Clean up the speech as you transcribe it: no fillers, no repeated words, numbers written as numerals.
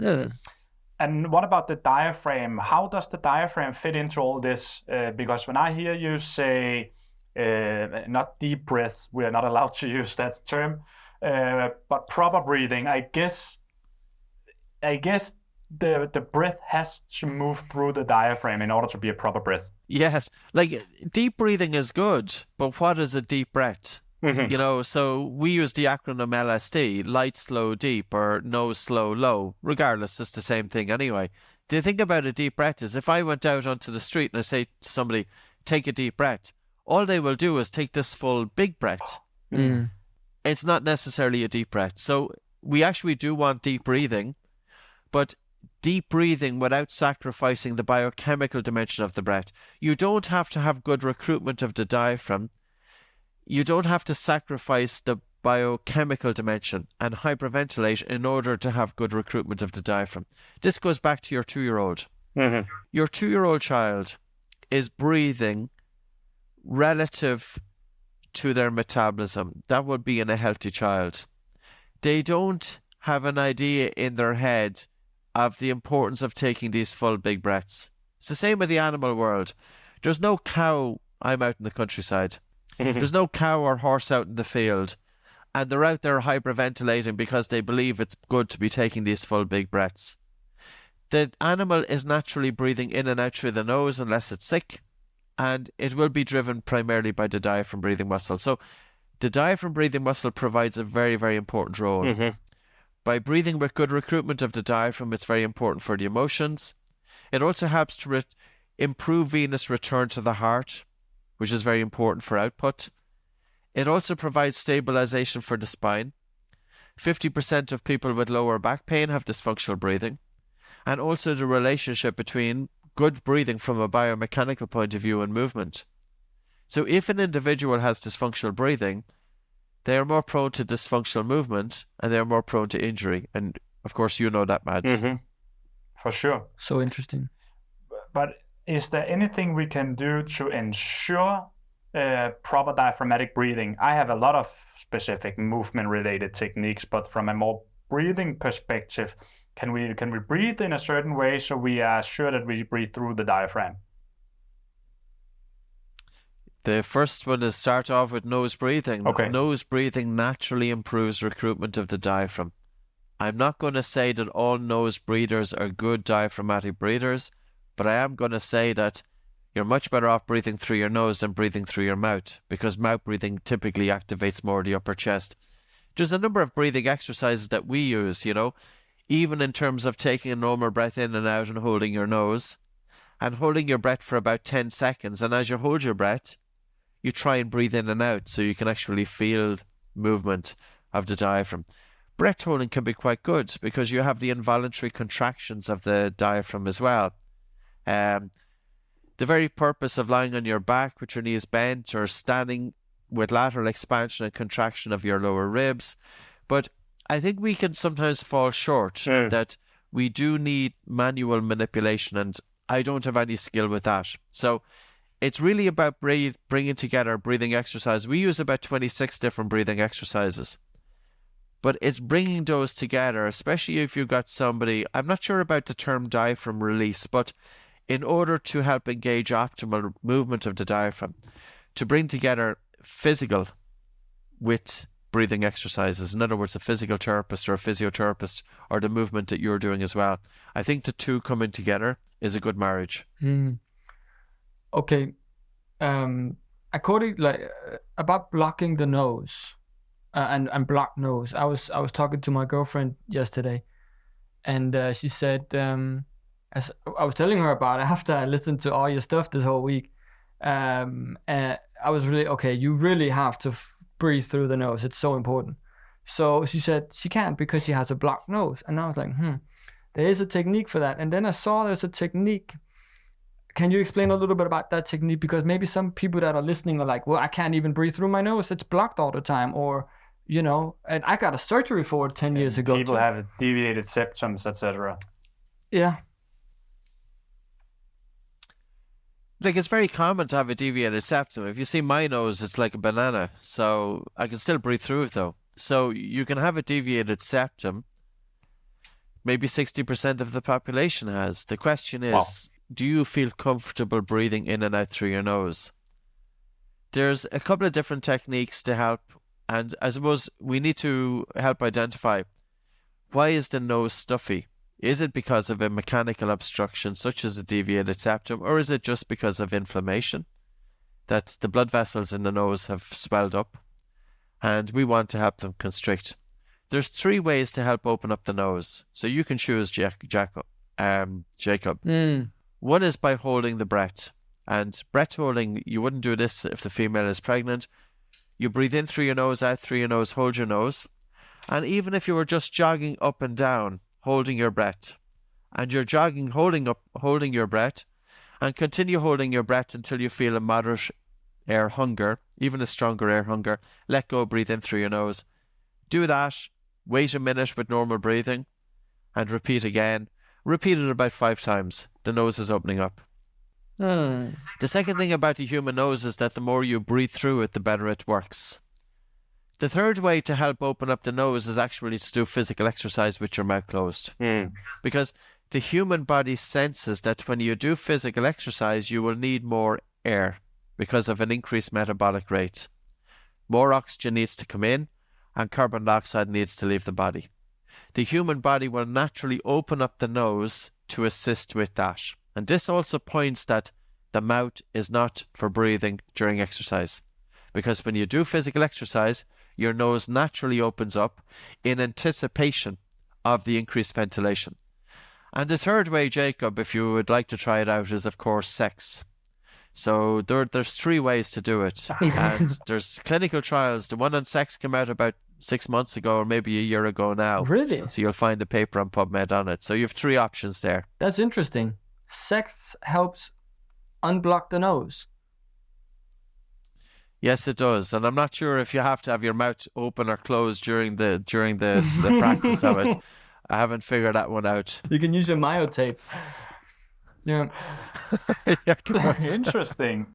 Yeah. And what about the diaphragm? How does the diaphragm fit into all this? Because when I hear you say not deep breath, we are not allowed to use that term, but proper breathing. I guess the breath has to move through the diaphragm in order to be a proper breath. Yes, like deep breathing is good, but what is a deep breath? Mm-hmm. You know, so we use the acronym LSD, light, slow, deep, or no, slow, low. Regardless, it's the same thing anyway. The thing about a deep breath is if I went out onto the street and I say to somebody, take a deep breath, all they will do is take this full big breath. Mm. It's not necessarily a deep breath. So we actually do want deep breathing, but deep breathing without sacrificing the biochemical dimension of the breath. You don't have to have good recruitment of the diaphragm. You don't have to sacrifice the biochemical dimension and hyperventilate in order to have good recruitment of the diaphragm. This goes back to your 2-year-old. Mm-hmm. Your 2-year-old child is breathing relative to their metabolism. That would be in a healthy child. They don't have an idea in their head of the importance of taking these full big breaths. It's the same with the animal world. There's no cow. I'm out in the countryside. There's no cow or horse out in the field, and they're out there hyperventilating because they believe it's good to be taking these full big breaths. The animal is naturally breathing in and out through the nose unless it's sick, and it will be driven primarily by the diaphragm breathing muscle. So the diaphragm breathing muscle provides a very, very important role. Mm-hmm. By breathing with good recruitment of the diaphragm, it's very important for the emotions. It also helps to improve venous return to the heart, which is very important for output. It also provides stabilization for the spine. 50% of people with lower back pain have dysfunctional breathing. And also the relationship between good breathing from a biomechanical point of view and movement. So if an individual has dysfunctional breathing, they are more prone to dysfunctional movement and they are more prone to injury. And of course, you know that, Mads. Mm-hmm. For sure. So interesting. But is there anything we can do to ensure proper diaphragmatic breathing? I have a lot of specific movement-related techniques, but from a more breathing perspective, can we breathe in a certain way so we are sure that we breathe through the diaphragm? The first one is start off with nose breathing. Okay. Nose breathing naturally improves recruitment of the diaphragm. I'm not going to say that all nose breathers are good diaphragmatic breathers, but I am going to say that you're much better off breathing through your nose than breathing through your mouth, because mouth breathing typically activates more the upper chest. There's a number of breathing exercises that we use, you know, even in terms of taking a normal breath in and out and holding your nose, and holding your breath for about 10 seconds. And as you hold your breath, you try and breathe in and out so you can actually feel movement of the diaphragm. Breath holding can be quite good because you have the involuntary contractions of the diaphragm as well. The very purpose of lying on your back with your knees bent or standing with lateral expansion and contraction of your lower ribs. But I think we can sometimes fall short that we do need manual manipulation, and I don't have any skill with that. So it's really about bringing together breathing exercise. We use about 26 different breathing exercises. But it's bringing those together, especially if you've got somebody, I'm not sure about the term diaphragm release, but in order to help engage optimal movement of the diaphragm, to bring together physical with breathing exercises. In other words, a physical therapist or a physiotherapist, or the movement that you're doing as well. I think the two coming together is a good marriage. Okay. According about blocking the nose and blocked nose, I was talking to my girlfriend yesterday, and she said, as I was telling her about it after I listened to all your stuff this whole week, I was really, okay, you really have to breathe through the nose. It's so important. So she said she can't because she has a blocked nose. And I was like, there is a technique for that. And then I saw there's a technique. Can you explain a little bit about that technique? Because maybe some people that are listening are like, well, I can't even breathe through my nose. It's blocked all the time. Or, you know, and I got a surgery for it 10 years ago. People have deviated septums, etc. Yeah. Like, it's very common to have a deviated septum. If you see my nose, it's like a banana. So I can still breathe through it, though. So you can have a deviated septum. maybe 60% of the population has. The question is, do you feel comfortable breathing in and out through your nose? There's a couple of different techniques to help, and I suppose we need to help identify, why is the nose stuffy? Is it because of a mechanical obstruction such as a deviated septum, or is it just because of inflammation, that the blood vessels in the nose have swelled up and we want to help them constrict? There's 3 ways to help open up the nose, so you can choose, Jacob. One is by holding the breath. And breath holding, you wouldn't do this if the female is pregnant. You breathe in through your nose, out through your nose, hold your nose. And even if you were just jogging up and down, holding your breath, and you're jogging, holding your breath, and continue holding your breath until you feel a moderate air hunger, even a stronger air hunger, let go, breathe in through your nose. Do that, wait a minute with normal breathing, and repeat again. Repeat it about 5 times. The nose is opening up. The second thing about the human nose is that the more you breathe through it, the better it works. The third way to help open up the nose is actually to do physical exercise with your mouth closed. Because the human body senses that when you do physical exercise, you will need more air because of an increased metabolic rate. More oxygen needs to come in and carbon dioxide needs to leave the body. The human body will naturally open up the nose to assist with that. And this also points that the mouth is not for breathing during exercise. Because when you do physical exercise, your nose naturally opens up in anticipation of the increased ventilation. And the third way, Jacob, if you would like to try it out, is of course sex. So there's 3 ways to do it. And there's clinical trials. The one on sex came out about 6 months ago or maybe a year ago now. Really? So you'll find a paper on PubMed on it. So you have 3 options there. That's interesting. Sex helps unblock the nose. Yes, it does. And I'm not sure if you have to have your mouth open or closed during the practice of it. I haven't figured that one out. You can use a myotape. Yeah. Yeah, of course. Interesting.